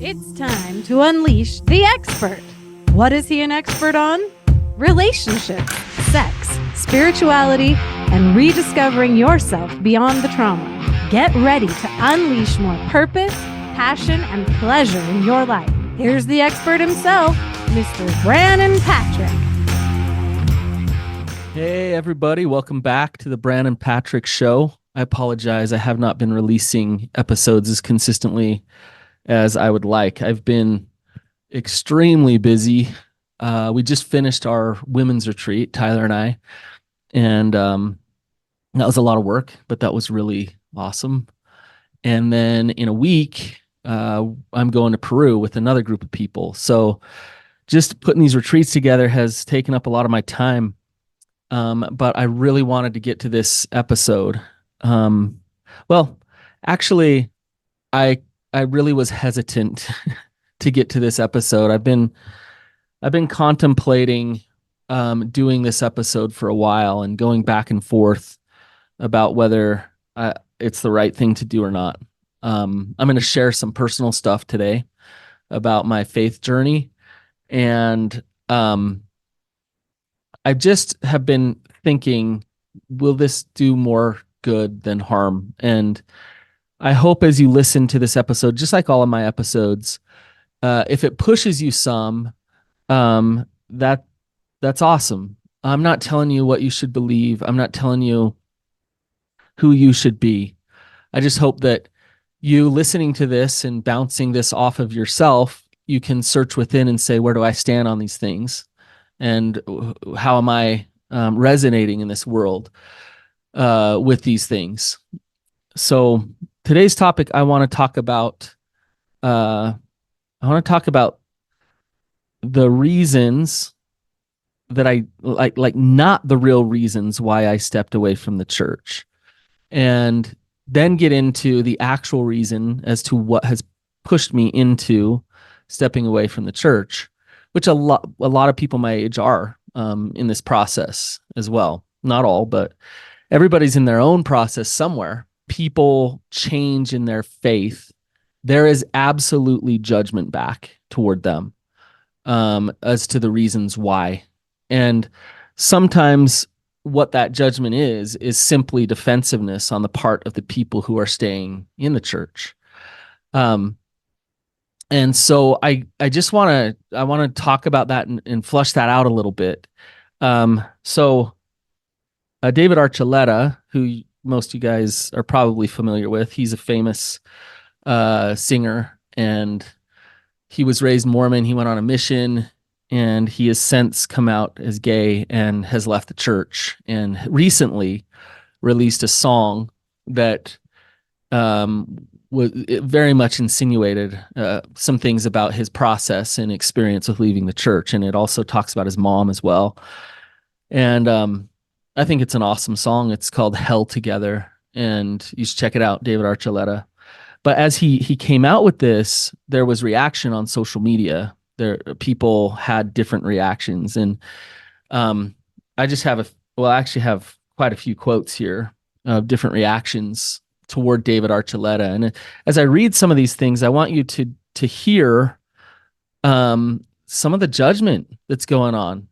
It's time to unleash the expert. What is he an expert on? Relationships, sex, spirituality, and rediscovering yourself beyond the trauma. Get ready to unleash more purpose, passion, and pleasure in your life. Here's the expert himself, Mr. Brandon Patrick. Hey, everybody. Welcome back to the Brandon Patrick Show. I apologize. I have not been releasing episodes as consistently as I would like. I've been extremely busy. We just finished our women's retreat, Tyler and I, and that was a lot of work, but that was really awesome. And then in a week, I'm going to Peru with another group of people. So just putting these retreats together has taken up a lot of my time. But I really wanted to get to this episode. Well, actually, I really was hesitant to get to this episode. I've been contemplating doing this episode for a while and going back and forth about whether it's the right thing to do or not. I'm going to share some personal stuff today about my faith journey, and I just have been thinking, will this do more good than harm? And I hope as you listen to this episode, just like all of my episodes, if it pushes you some, that's awesome. I'm not telling you what you should believe. I'm not telling you who you should be. I just hope that you listening to this and bouncing this off of yourself, you can search within and say, where do I stand on these things? And how am I resonating in this world with these things? So today's topic, I want to talk about the reasons that I like not the real reasons why I stepped away from the church, and then get into the actual reason as to what has pushed me into stepping away from the church, which a lot of people my age are in this process as well. Not all, but everybody's in their own process somewhere. People change in their faith. There is absolutely judgment back toward them as to the reasons why. And sometimes what that judgment is simply defensiveness on the part of the people who are staying in the church. And so I just want to talk about that and flush that out a little bit. So David Archuleta, who most of you guys are probably familiar with, he's a famous singer, and he was raised Mormon. He went on a mission, and he has since come out as gay and has left the church, and recently released a song that it very much insinuated some things about his process and experience with leaving the church. And it also talks about his mom as well. And I think it's an awesome song. It's called Hell Together, and you should check it out, David Archuleta. But as he came out with this, there was reaction on social media. People had different reactions. And I just have I actually have quite a few quotes here of different reactions toward David Archuleta. And as I read some of these things, I want you to hear some of the judgment that's going on.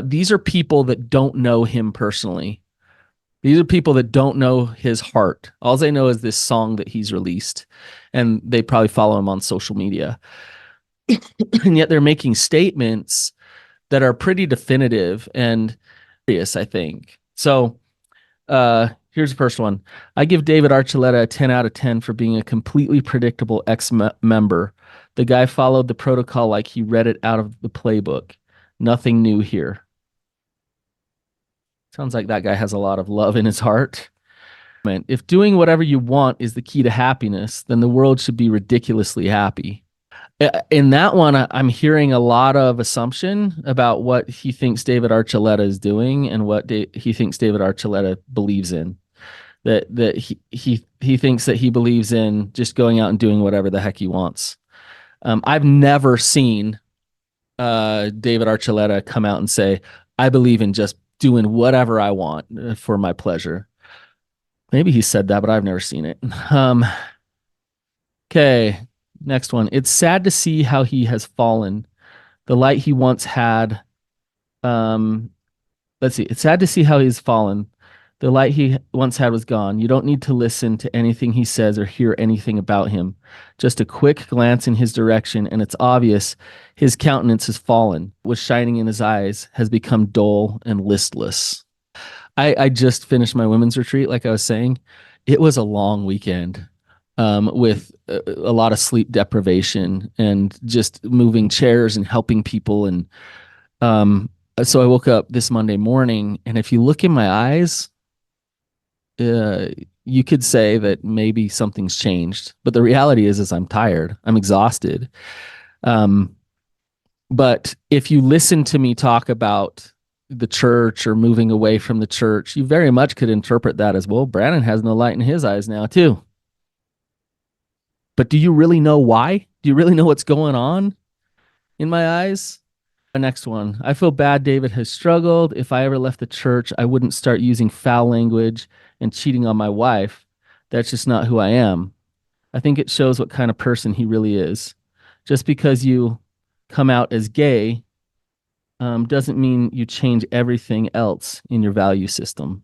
These are people that don't know him personally. These are people that don't know his heart. All they know is this song that he's released, and they probably follow him on social media. And yet they're making statements that are pretty definitive and serious, I think. So here's the first one. I give David Archuleta a 10 out of 10 for being a completely predictable ex-member. The guy followed the protocol like he read it out of the playbook. Nothing new here. Sounds like that guy has a lot of love in his heart. If doing whatever you want is the key to happiness, then the world should be ridiculously happy. In that one, I'm hearing a lot of assumption about what he thinks David Archuleta is doing and what he thinks David Archuleta believes in. That he thinks that he believes in just going out and doing whatever the heck he wants. I've never seen David Archuleta come out and say, I believe in just doing whatever I want for my pleasure. Maybe he said that, but I've never seen it. Okay. Next one. It's sad to see how he has fallen. The light he once had. Um, let's see. It's sad to see how he's fallen. The light he once had was gone. You don't need to listen to anything he says or hear anything about him. Just a quick glance in his direction, and it's obvious his countenance has fallen. What was shining in his eyes has become dull and listless. I just finished my women's retreat, like I was saying. It was a long weekend with a lot of sleep deprivation and just moving chairs and helping people. And um, so I woke up this Monday morning, and if you look in my eyes, uh, you could say that maybe something's changed. But the reality is I'm tired. I'm exhausted. Um, but if you listen to me talk about the church or moving away from the church, you very much could interpret that as, well, Brandon has no light in his eyes now too. But do you really know why? Do you really know what's going on in my eyes? The next one. I feel bad David has struggled. If I ever left the church, I wouldn't start using foul language and cheating on my wife. That's just not who I am. I think it shows what kind of person he really is. Just because you come out as gay doesn't mean you change everything else in your value system.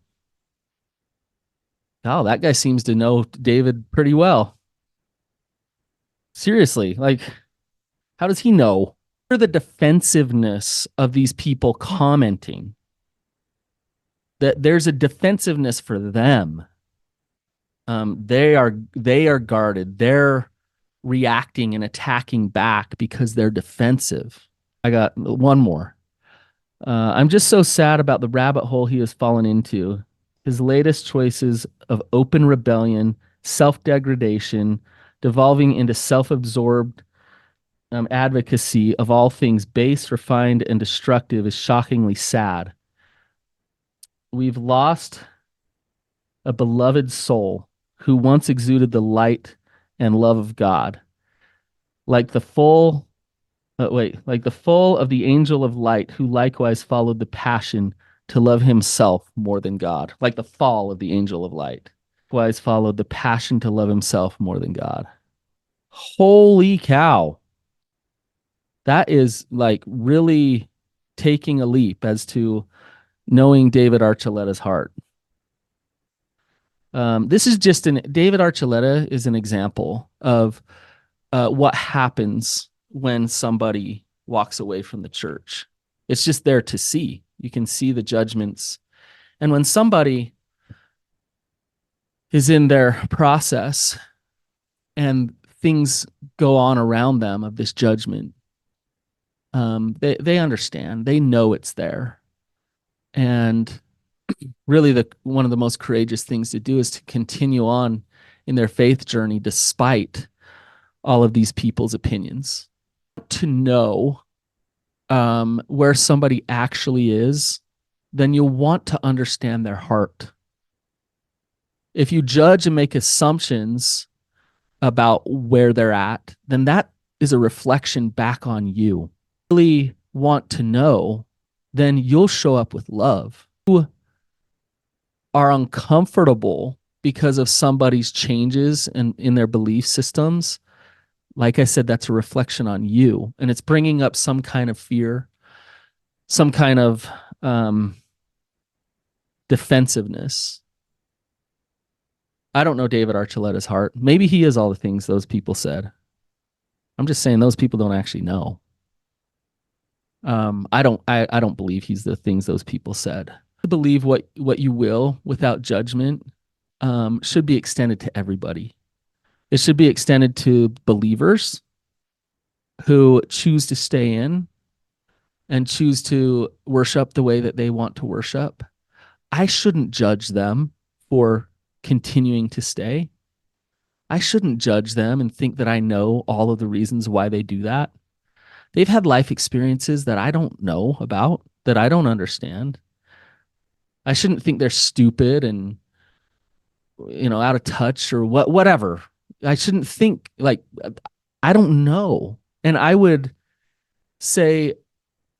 Oh, that guy seems to know David pretty well. Seriously, like, how does he know? The defensiveness of these people commenting, that there's a defensiveness for them. They are guarded. They're reacting and attacking back because they're defensive. I got one more. I'm just so sad about the rabbit hole he has fallen into. His latest choices of open rebellion, self-degradation, devolving into self-absorbed advocacy of all things base, refined, and destructive is shockingly sad. We've lost a beloved soul who once exuded the light and love of God. Like the full of the angel of light who likewise followed the passion to love himself more than God. Like the fall of the angel of light. Likewise followed the passion to love himself more than God. Holy cow. That is like really taking a leap as to knowing David Archuleta's heart. This is just David Archuleta is an example of what happens when somebody walks away from the church. It's just there to see. You can see the judgments. And when somebody is in their process and things go on around them of this judgment, they understand. They know it's there. And really one of the most courageous things to do is to continue on in their faith journey despite all of these people's opinions. To know where somebody actually is, then you'll want to understand their heart. If you judge and make assumptions about where they're at, then that is a reflection back on you. Really want to know, then you'll show up with love. You are uncomfortable because of somebody's changes in their belief systems. Like I said, that's a reflection on you, and it's bringing up some kind of fear, some kind of defensiveness. I don't know David Archuleta's heart. Maybe he is all the things those people said. I'm just saying those people don't actually know. I don't believe he's the things those people said. To believe what you will without judgment should be extended to everybody. It should be extended to believers who choose to stay in and choose to worship the way that they want to worship. I shouldn't judge them for continuing to stay. I shouldn't judge them and think that I know all of the reasons why they do that. They've had life experiences that I don't know about, that I don't understand. I shouldn't think they're stupid and, out of touch or whatever. I shouldn't think like, I don't know. And I would say,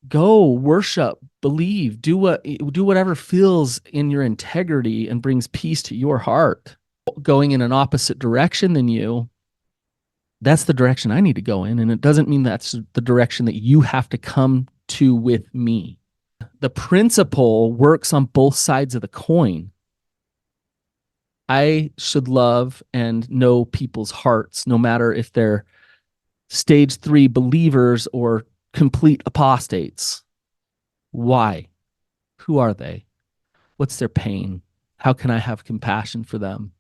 go worship, believe, do whatever feels in your integrity and brings peace to your heart. Going in an opposite direction than you, That's the direction I need to go in. And it doesn't mean that's the direction that you have to come to with me. The principle works on both sides of the coin. I should love and know people's hearts, no matter if they're stage 3 believers or complete apostates. Why? Who are they? What's their pain? How can I have compassion for them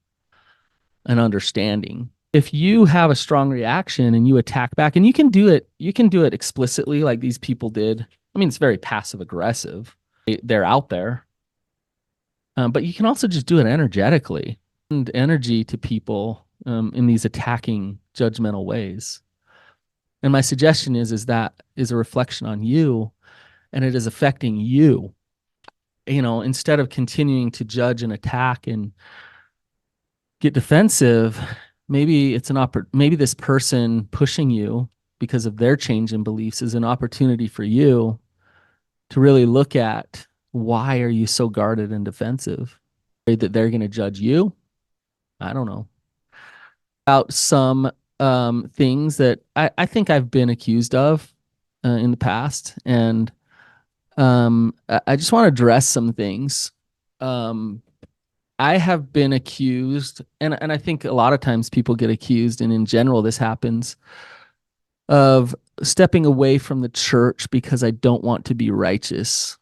and understanding? If you have a strong reaction and you attack back, and you can do it explicitly like these people did. I mean, it's very passive aggressive. They're out there. But you can also just do it energetically and energy to people in these attacking, judgmental ways. And my suggestion is that is a reflection on you, and it is affecting you. You know, instead of continuing to judge and attack and get defensive, maybe it's maybe this person pushing you because of their change in beliefs is an opportunity for you to really look at, why are you so guarded and defensive? That they're going to judge you? I don't know. About some things that I think I've been accused of in the past. And I just want to address some things. I have been accused, and I think a lot of times people get accused, and in general, this happens, of stepping away from the church because I don't want to be righteous.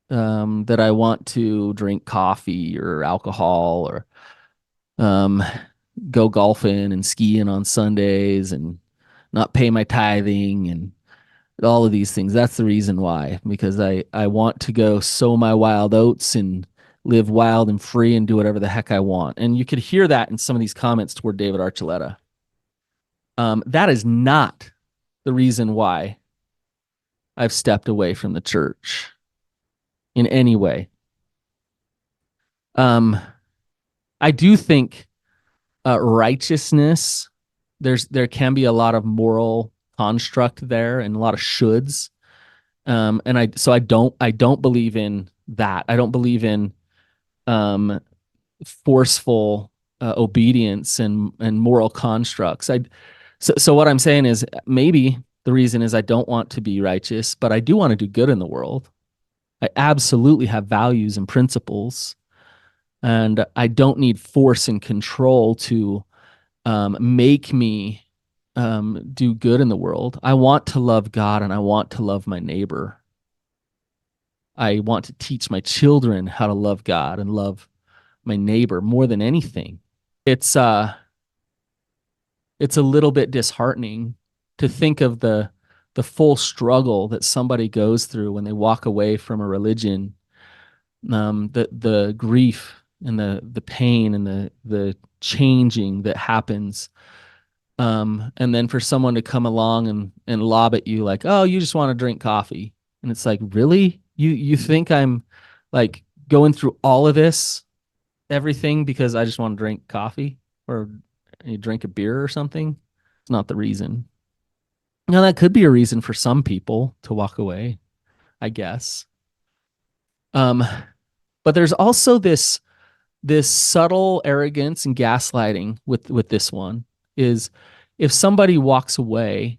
That I want to drink coffee or alcohol or go golfing and skiing on Sundays and not pay my tithing and all of these things. That's the reason why, because I want to go sow my wild oats and live wild and free and do whatever the heck I want. And you could hear that in some of these comments toward David Archuleta. That is not the reason why I've stepped away from the church in any way. I do think righteousness, there can be a lot of moral construct there and a lot of shoulds. And I don't believe in that. I don't believe in forceful obedience and moral constructs. So what I'm saying is, maybe the reason is I don't want to be righteous, but I do want to do good in the world. I absolutely have values and principles, and I don't need force and control to make me do good in the world. I want to love God and I want to love my neighbor. I want to teach my children how to love God and love my neighbor more than anything. It's a little bit disheartening to think of the full struggle that somebody goes through when they walk away from a religion, the grief and the pain and the changing that happens. And then for someone to come along and lob at you like, oh, you just want to drink coffee. And it's like, really? You think I'm like going through all of this, everything, because I just want to drink coffee or you drink a beer or something? It's not the reason. Now, that could be a reason for some people to walk away, I guess. But there's also this subtle arrogance and gaslighting with this one, is if somebody walks away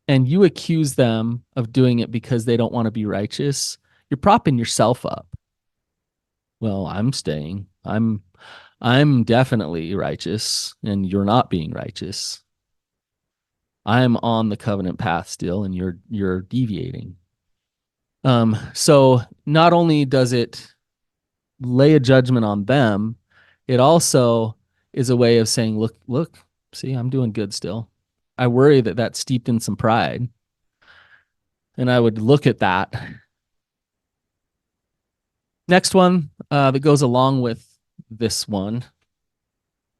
and you accuse them of doing it because they don't want to be righteous, you're propping yourself up. Well, I'm staying. I'm definitely righteous and you're not being righteous. I'm on the covenant path still and you're deviating. So not only does it lay a judgment on them, it also is a way of saying, look, see, I'm doing good still. I worry that that's steeped in some pride. And I would look at that. Next one that goes along with this one,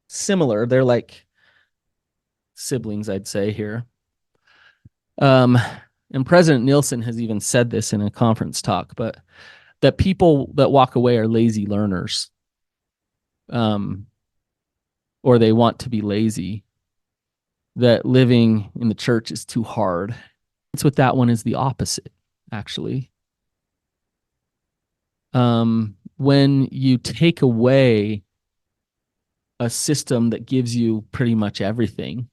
similar. They're like siblings, I'd say here. And President Nielsen has even said this in a conference talk, but that people that walk away are lazy learners. Or they want to be lazy, that living in the church is too hard. It's with that one is the opposite, actually. When you take away a system that gives you pretty much everything.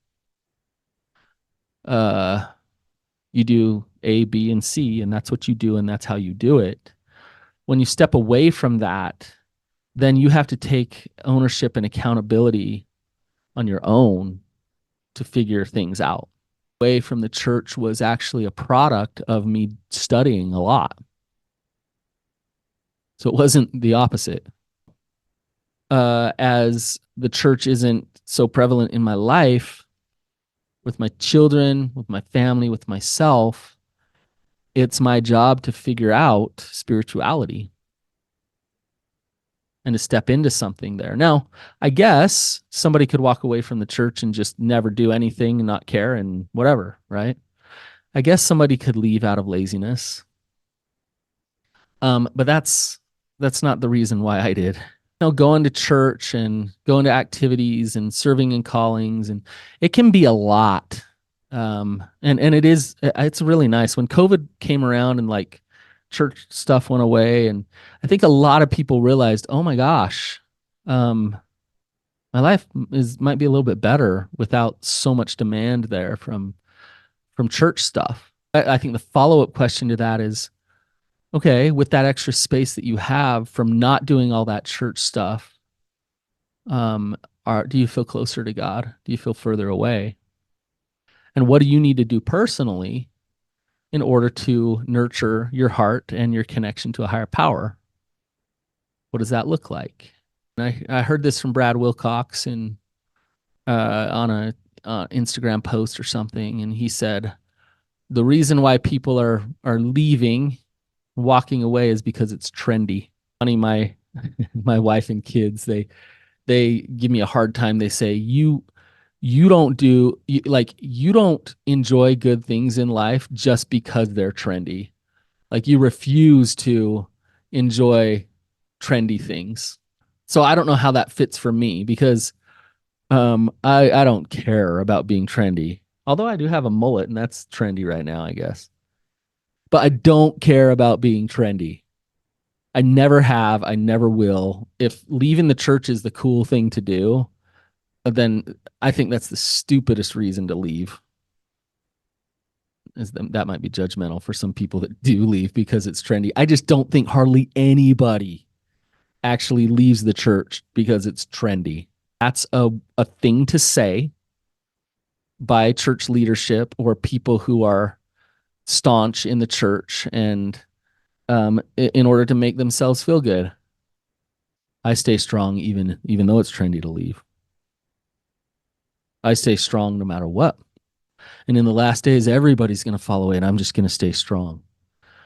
Uh, you do A, B, and C, and that's what you do, and that's how you do it. When you step away from that, then you have to take ownership and accountability on your own to figure things out. Away from the church was actually a product of me studying a lot. So it wasn't the opposite. As the church isn't so prevalent in my life, with my children, with my family, with myself, it's my job to figure out spirituality and to step into something there. Now, I guess somebody could walk away from the church and just never do anything and not care and whatever, right? I guess somebody could leave out of laziness. But that's not the reason why I did. Going to church and going to activities and serving in callings, and it can be a lot. And it's really nice when COVID came around and like church stuff went away, and I think a lot of people realized, oh my gosh, my life might be a little bit better without so much demand there from church stuff. I think the follow-up question to that is, okay, with that extra space that you have from not doing all that church stuff, do you feel closer to God? Do you feel further away? And what do you need to do personally in order to nurture your heart and your connection to a higher power? What does that look like? And I heard this from Brad Wilcox on a Instagram post or something, and he said the reason why people are leaving, walking away, is because it's trendy. Funny, my my wife and kids, they give me a hard time. They say you don't you don't enjoy good things in life just because they're trendy. Like you refuse to enjoy trendy things. So I don't know how that fits for me because I don't care about being trendy. Although I do have a mullet and that's trendy right now, I guess. But I don't care about being trendy. I never have, I never will. If leaving the church is the cool thing to do, then I think that's the stupidest reason to leave. That might be judgmental for some people that do leave because it's trendy. I just don't think hardly anybody actually leaves the church because it's trendy. That's a thing to say by church leadership or people who are staunch in the church and in order to make themselves feel good. I stay strong even though it's trendy to leave. I stay strong no matter what. And in the last days, everybody's going to follow it. I'm just going to stay strong.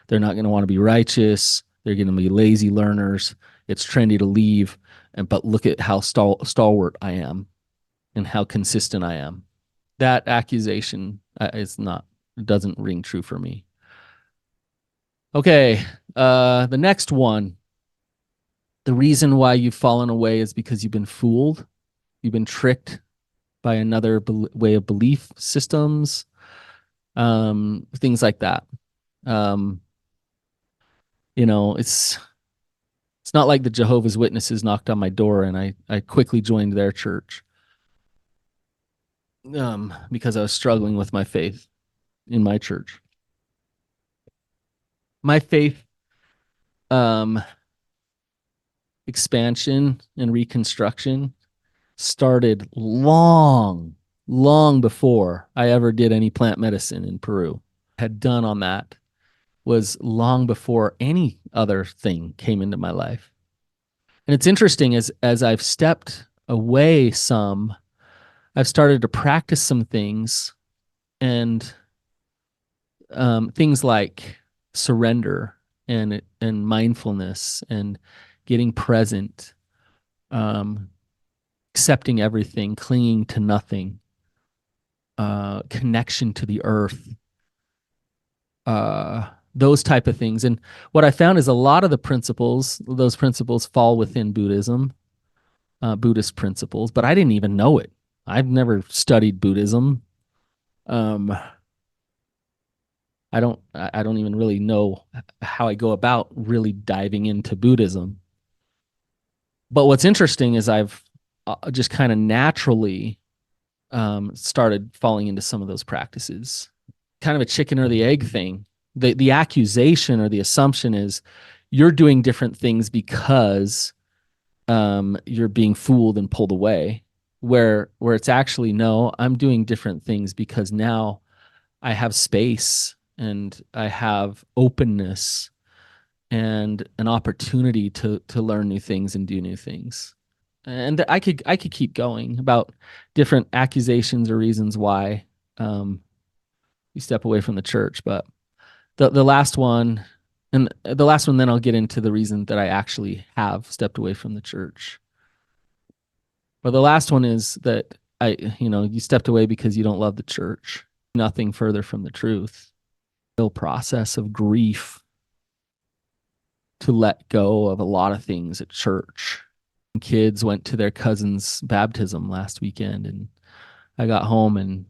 They're not going to want to be righteous. They're going to be lazy learners. It's trendy to leave. But look at how stalwart I am and how consistent I am. That accusation doesn't ring true for me. Okay, the next one. The reason why you've fallen away is because you've been fooled. You've been tricked by another way of belief systems, things like that. It's not like the Jehovah's Witnesses knocked on my door and I quickly joined their church because I was struggling with my faith in my church. My faith expansion and reconstruction started long before I ever did any plant medicine in Peru. Had done on that was long before any other thing came into my life. And it's interesting as I've stepped away some, I've started to practice some things and things like surrender and mindfulness and getting present, accepting everything, clinging to nothing, connection to the earth, those type of things. And what I found is a lot of those principles fall within Buddhism, Buddhist principles, but I didn't even know it. I've never studied Buddhism. I don't even really know how I go about really diving into Buddhism. But what's interesting is I've just kind of naturally started falling into some of those practices. Kind of a chicken or the egg thing. The accusation or the assumption is you're doing different things because you're being fooled and pulled away. Where it's actually, no, I'm doing different things because now I have space and I have openness and an opportunity to learn new things and do new things. And I could keep going about different accusations or reasons why you step away from the church, but the last one, and the last one, then I'll get into the reason that I actually have stepped away from the church. But the last one is that you stepped away because you don't love the church. Nothing further from the truth. Real process of grief to let go of a lot of things at church. Kids went to their cousin's baptism last weekend, and I got home and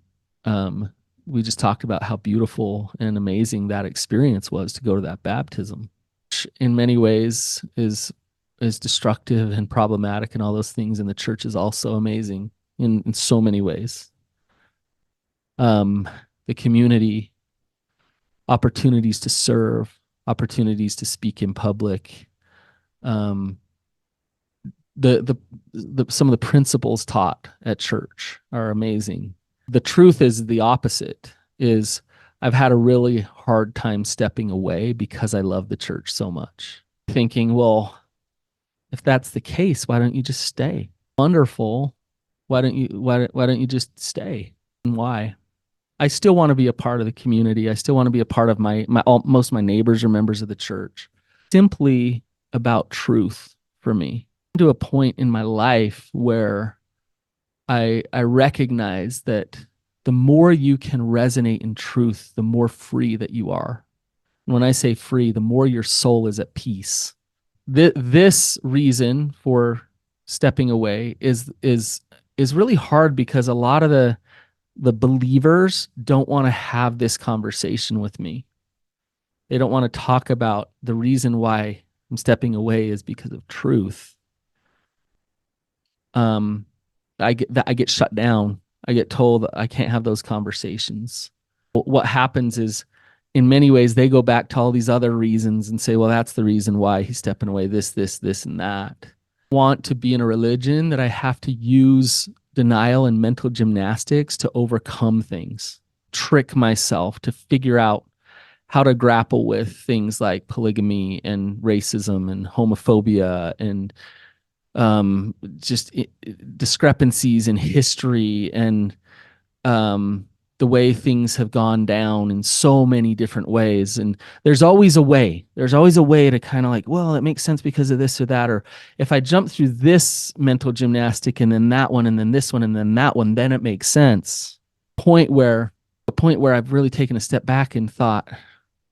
we just talked about how beautiful and amazing that experience was to go to that baptism, which in many ways is destructive and problematic and all those things. And the church is also amazing in so many ways. The community, opportunities to serve, opportunities to speak in public, some of the principles taught at church are amazing. The truth is the opposite. Is I've had a really hard time stepping away because I love the church so much. Thinking, well, if that's the case, why don't you just stay? Wonderful. Why don't you just stay? And why? I still want to be a part of the community. I still want to be a part of most of my neighbors are members of the church. Simply about truth for me. To a point in my life where I recognize that the more you can resonate in truth, the more free that you are. And when I say free, the more your soul is at peace. This reason for stepping away is really hard because a lot of the believers don't want to have this conversation with me. They don't want to talk about the reason why I'm stepping away is because of truth. I get shut down. I get told I can't have those conversations. What happens is, in many ways, they go back to all these other reasons and say, well, that's the reason why he's stepping away, this, and that. I want to be in a religion that I have to use denial and mental gymnastics to overcome things, trick myself to figure out how to grapple with things like polygamy and racism and homophobia and discrepancies in history and the way things have gone down in so many different ways. And there's always a way. There's always a way to kind of like, well, it makes sense because of this or that. Or if I jump through this mental gymnastic and then that one and then this one and then that one, then it makes sense. The point where I've really taken a step back and thought,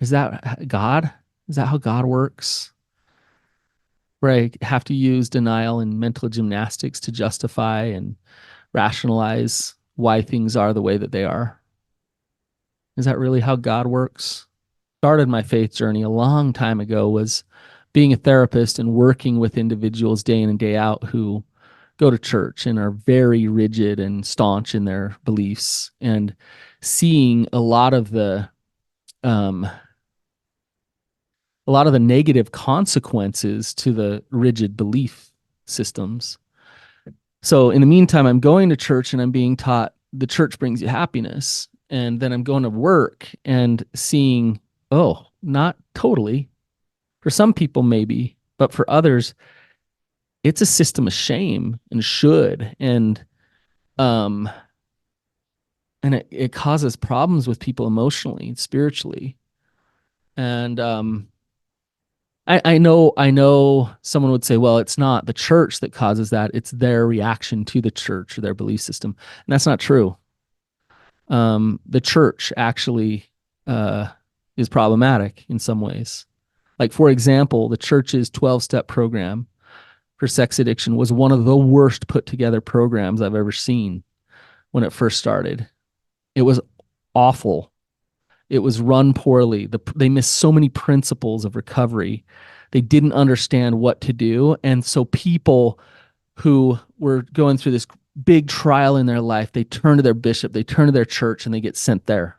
is that God? Is that how God works? Where I have to use denial and mental gymnastics to justify and rationalize why things are the way that they are. Is that really how God works? Started my faith journey a long time ago was being a therapist and working with individuals day in and day out who go to church and are very rigid and staunch in their beliefs, and seeing a lot of the negative consequences to the rigid belief systems. So in the meantime, I'm going to church and I'm being taught the church brings you happiness. And then I'm going to work and seeing, oh, not totally. For some people, maybe, but for others, it's a system of shame and should. And it causes problems with people emotionally and spiritually. And I know someone would say, well, it's not the church that causes that. It's their reaction to the church or their belief system. And that's not true. The church actually is problematic in some ways. Like, for example, the church's 12-step program for sex addiction was one of the worst put together programs I've ever seen when it first started. It was awful. It was run poorly. They missed so many principles of recovery. They didn't understand what to do. And so people who were going through this big trial in their life. They turn to their bishop, they turn to their church, and they get sent there.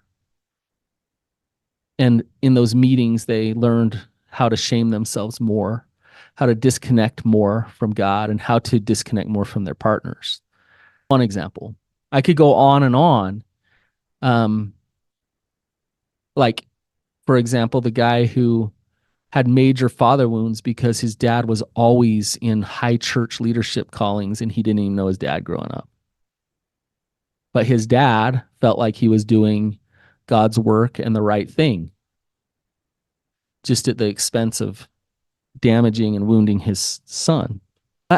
And in those meetings, they learned how to shame themselves more, how to disconnect more from God, and how to disconnect more from their partners. One example. I could go on and on. Like, for example, the guy who had major father wounds because his dad was always in high church leadership callings and he didn't even know his dad growing up. But his dad felt like he was doing God's work and the right thing, just at the expense of damaging and wounding his son.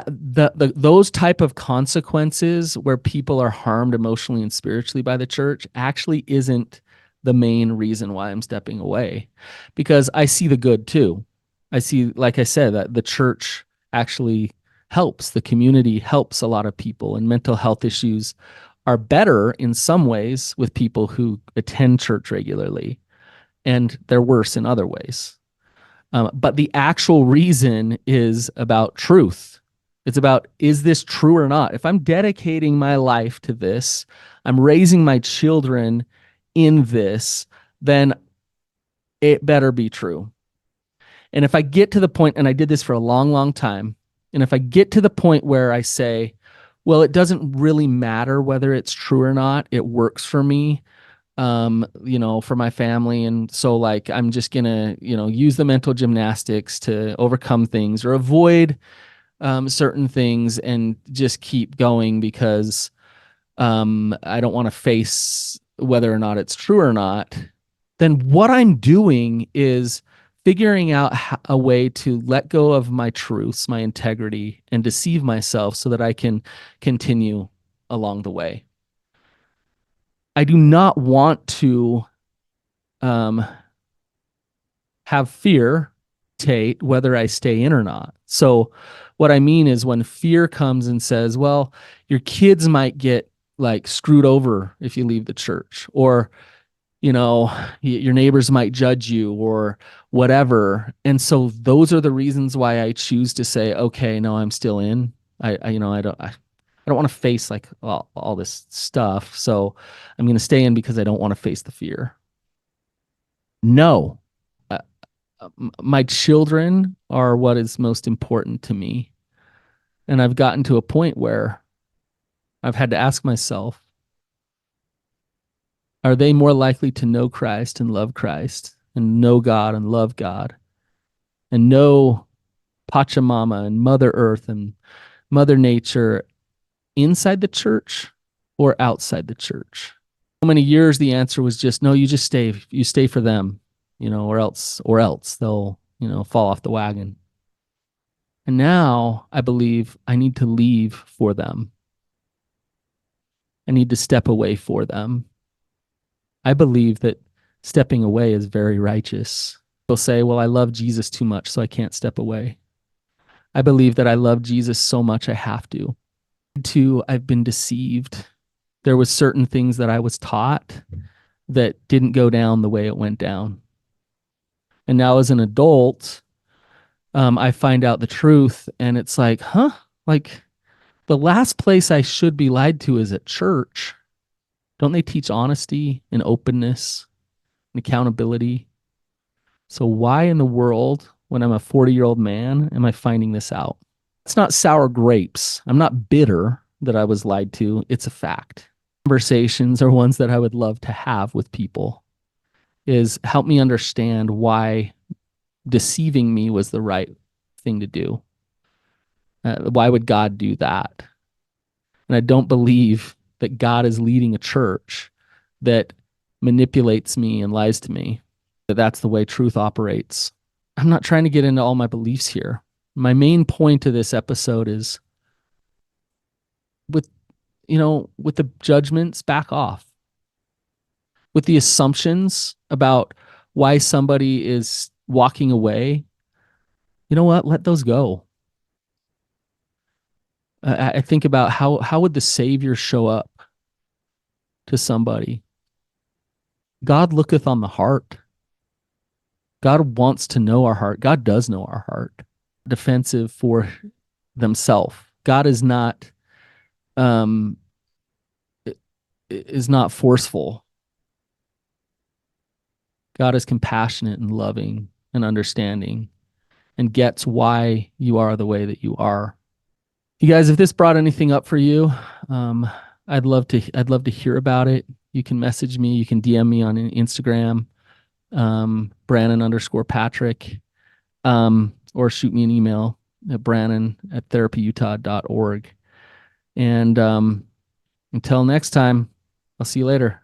Those type of consequences where people are harmed emotionally and spiritually by the church actually isn't the main reason why I'm stepping away, because I see the good too. I see, like I said, that the church actually helps. The community helps a lot of people, and mental health issues are better in some ways with people who attend church regularly, and they're worse in other ways. But the actual reason is about truth. It's about, is this true or not? If I'm dedicating my life to this, I'm raising my children in this, then it better be true. And if I get to the point, and I did this for a long, long time, and if I get to the point where I say, well, it doesn't really matter whether it's true or not, it works for me, for my family. And so like, I'm just gonna, use the mental gymnastics to overcome things or avoid certain things and just keep going because I don't want to face whether or not it's true or not. Then what I'm doing is figuring out a way to let go of my truths, my integrity, and deceive myself so that I can continue along the way. I do not want to have fear dictate whether I stay in or not. So what I mean is when fear comes and says, well, your kids might get like screwed over if you leave the church, or, your neighbors might judge you or whatever. And so those are the reasons why I choose to say, okay, no, I'm still in. I don't want to face like all this stuff. So I'm going to stay in because I don't want to face the fear. No. My children are what is most important to me. And I've gotten to a point where I've had to ask myself, are they more likely to know Christ and love Christ and know God and love God and know Pachamama and Mother Earth and Mother Nature inside the church or outside the church? So many years the answer was just, no, you just stay. You stay for them, or else they'll, fall off the wagon. And now I believe I need to leave for them. I need to step away for them. I believe that stepping away is very righteous. They'll say, well, I love Jesus too much, so I can't step away. I believe that I love Jesus so much I have to. I've been deceived. There was certain things that I was taught that didn't go down the way it went down. And now as an adult, I find out the truth and it's like, like the last place I should be lied to is at church. Don't they teach honesty and openness and accountability? So why in the world, when I'm a 40-year-old man, am I finding this out? It's not sour grapes. I'm not bitter that I was lied to. It's a fact. Conversations are ones that I would love to have with people, is help me understand why deceiving me was the right thing to do. Why would God do that? And I don't believe that God is leading a church that manipulates me and lies to me. That's the way truth operates. I'm not trying to get into all my beliefs here. My main point of this episode is with the judgments, back off. With the assumptions about why somebody is walking away, you know what? Let those go. I think about how would the Savior show up to somebody? God looketh on the heart. God wants to know our heart. God does know our heart. Defensive for themselves. God is not is not forceful. God is compassionate and loving and understanding and gets why you are the way that you are. You guys, if this brought anything up for you, I'd love to hear about it. You can message me, you can DM me on Instagram, Brannon_Patrick, or shoot me an email at brannon@therapyutah.org. And until next time, I'll see you later.